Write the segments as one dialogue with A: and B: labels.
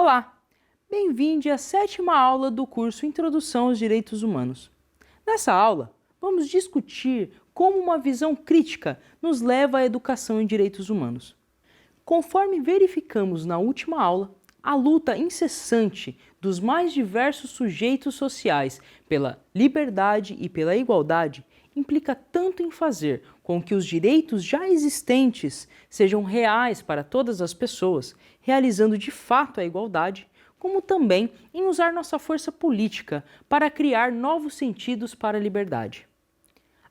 A: Olá, bem-vindo à 7ª aula do curso Introdução aos Direitos Humanos. Nessa aula, vamos discutir como uma visão crítica nos leva à educação em direitos humanos. Conforme verificamos na última aula, a luta incessante dos mais diversos sujeitos sociais pela liberdade e pela igualdade implica tanto em fazer com que os direitos já existentes sejam reais para todas as pessoas, realizando de fato a igualdade, como também em usar nossa força política para criar novos sentidos para a liberdade.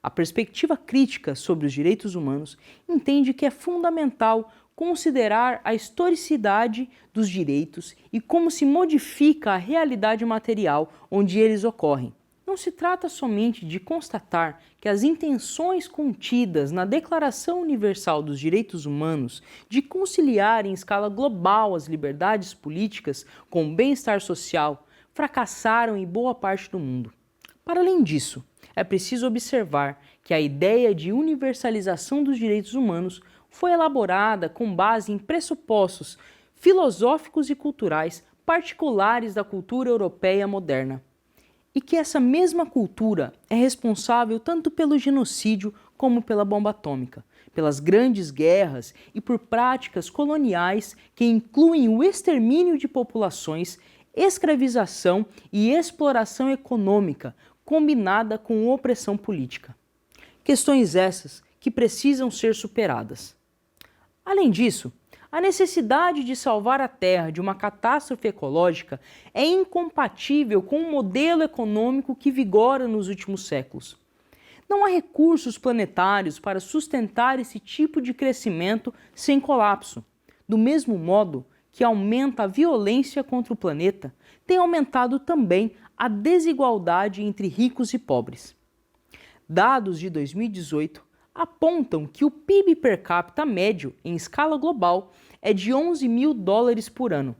A: A perspectiva crítica sobre os direitos humanos entende que é fundamental considerar a historicidade dos direitos e como se modifica a realidade material onde eles ocorrem. Não se trata somente de constatar que as intenções contidas na Declaração Universal dos Direitos Humanos de conciliar em escala global as liberdades políticas com o bem-estar social fracassaram em boa parte do mundo. Para além disso, é preciso observar que a ideia de universalização dos direitos humanos foi elaborada com base em pressupostos filosóficos e culturais particulares da cultura europeia moderna. E que essa mesma cultura é responsável tanto pelo genocídio como pela bomba atômica, pelas grandes guerras e por práticas coloniais que incluem o extermínio de populações, escravização e exploração econômica, combinada com opressão política. Questões essas que precisam ser superadas. Além disso, a necessidade de salvar a Terra de uma catástrofe ecológica é incompatível com o modelo econômico que vigora nos últimos séculos. Não há recursos planetários para sustentar esse tipo de crescimento sem colapso. Do mesmo modo que aumenta a violência contra o planeta, tem aumentado também a desigualdade entre ricos e pobres. Dados de 2018 apontam que o PIB per capita médio em escala global é de 11 mil dólares por ano.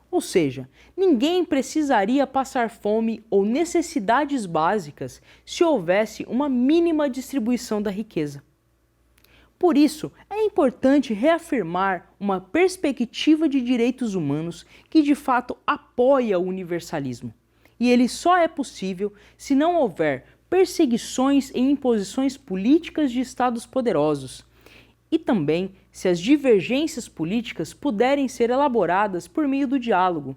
A: Ou seja, ninguém precisaria passar fome ou necessidades básicas se houvesse uma mínima distribuição da riqueza. Por isso, é importante reafirmar uma perspectiva de direitos humanos que de fato apoia o universalismo. E ele só é possível se não houver perseguições e imposições políticas de estados poderosos, e também se as divergências políticas puderem ser elaboradas por meio do diálogo,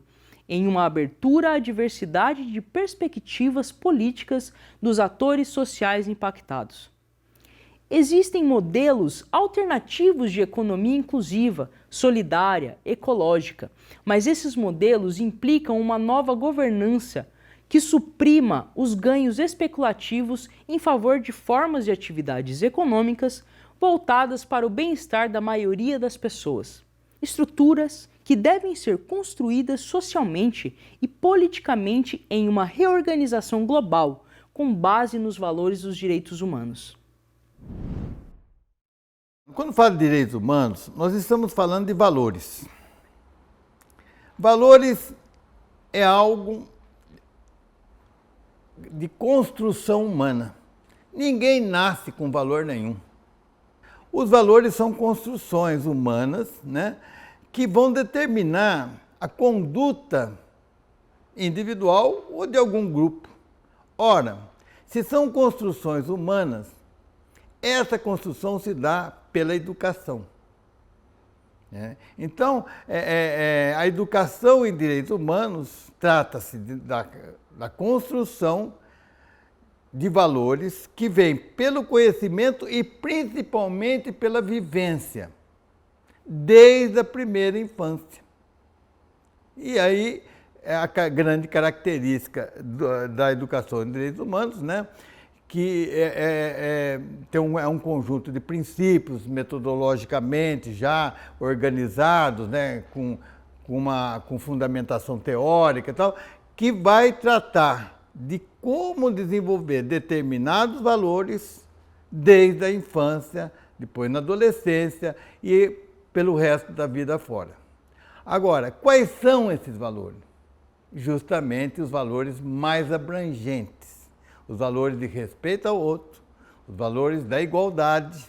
A: em uma abertura à diversidade de perspectivas políticas dos atores sociais impactados. Existem modelos alternativos de economia inclusiva, solidária, ecológica, mas esses modelos implicam uma nova governança que suprima os ganhos especulativos em favor de formas de atividades econômicas voltadas para o bem-estar da maioria das pessoas. Estruturas que devem ser construídas socialmente e politicamente em uma reorganização global, com base nos valores dos direitos humanos.
B: Quando falo de direitos humanos, nós estamos falando de valores. Valores é algo de construção humana. Ninguém nasce com valor nenhum. Os valores são construções humanas, que vão determinar a conduta individual ou de algum grupo. Ora, se são construções humanas, essa construção se dá pela educação. Então, a educação em direitos humanos trata-se da construção de valores que vêm pelo conhecimento e principalmente pela vivência, desde a primeira infância. E aí é a grande característica da educação em direitos humanos, que é um conjunto de princípios metodologicamente já organizados, com fundamentação teórica e tal, que vai tratar de como desenvolver determinados valores desde a infância, depois na adolescência e pelo resto da vida fora. Agora, quais são esses valores? Justamente os valores mais abrangentes, os valores de respeito ao outro, os valores da igualdade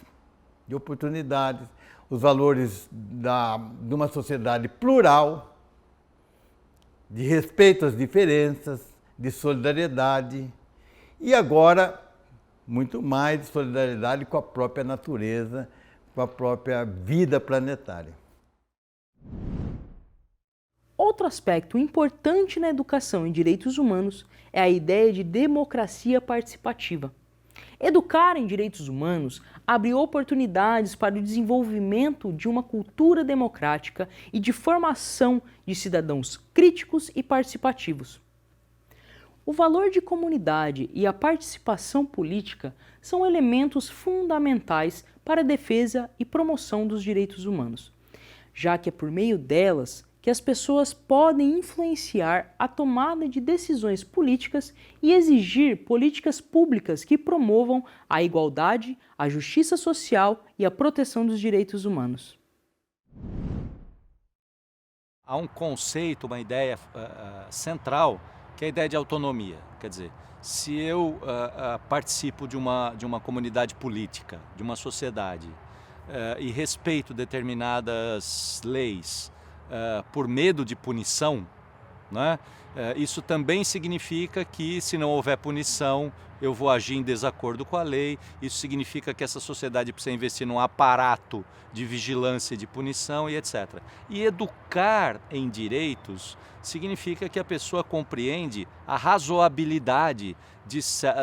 B: de oportunidades, os valores de uma sociedade plural, de respeito às diferenças, de solidariedade e agora muito mais de solidariedade com a própria natureza, com a própria vida planetária.
A: Outro aspecto importante na educação em direitos humanos é a ideia de democracia participativa. Educar em direitos humanos abre oportunidades para o desenvolvimento de uma cultura democrática e de formação de cidadãos críticos e participativos. O valor de comunidade e a participação política são elementos fundamentais para a defesa e promoção dos direitos humanos, já que é por meio delas que as pessoas podem influenciar a tomada de decisões políticas e exigir políticas públicas que promovam a igualdade, a justiça social e a proteção dos direitos humanos.
C: Há um conceito, uma ideia central, que é a ideia de autonomia. Quer dizer, se eu participo de uma comunidade política, de uma sociedade, e respeito determinadas leis, por medo de punição, né? Isso também significa que, se não houver punição, eu vou agir em desacordo com a lei. Isso significa que essa sociedade precisa investir num aparato de vigilância e de punição e etc. E educar em direitos significa que a pessoa compreende a razoabilidade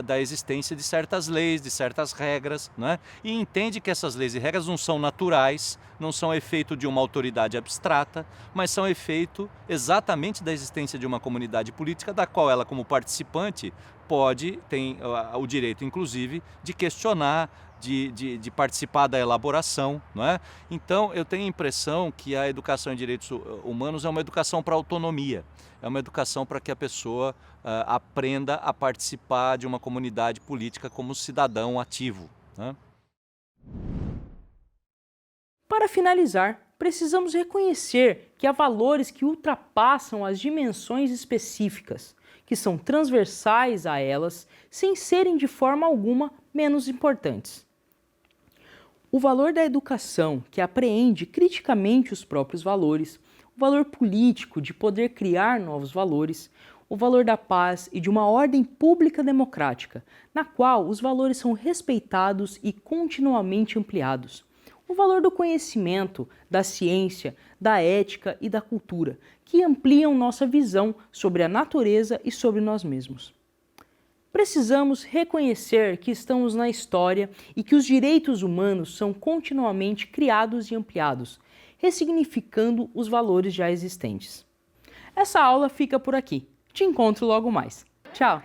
C: da existência de certas leis, de certas regras, né? E entende que essas leis e regras não são naturais, não são efeito de uma autoridade abstrata, mas são efeito exatamente da existência de uma comunidade política, da qual ela, como participante, tem o direito, inclusive, de questionar, de participar da elaboração, não é? Então, eu tenho a impressão que a educação em direitos humanos é uma educação para a autonomia, é uma educação para que a pessoa aprenda a participar de uma comunidade política como cidadão ativo, né?
A: Para finalizar, precisamos reconhecer que há valores que ultrapassam as dimensões específicas, que são transversais a elas, sem serem de forma alguma menos importantes. O valor da educação, que apreende criticamente os próprios valores, o valor político de poder criar novos valores, o valor da paz e de uma ordem pública democrática, na qual os valores são respeitados e continuamente ampliados. O valor do conhecimento, da ciência, da ética e da cultura, que ampliam nossa visão sobre a natureza e sobre nós mesmos. Precisamos reconhecer que estamos na história e que os direitos humanos são continuamente criados e ampliados, ressignificando os valores já existentes. Essa aula fica por aqui. Te encontro logo mais. Tchau!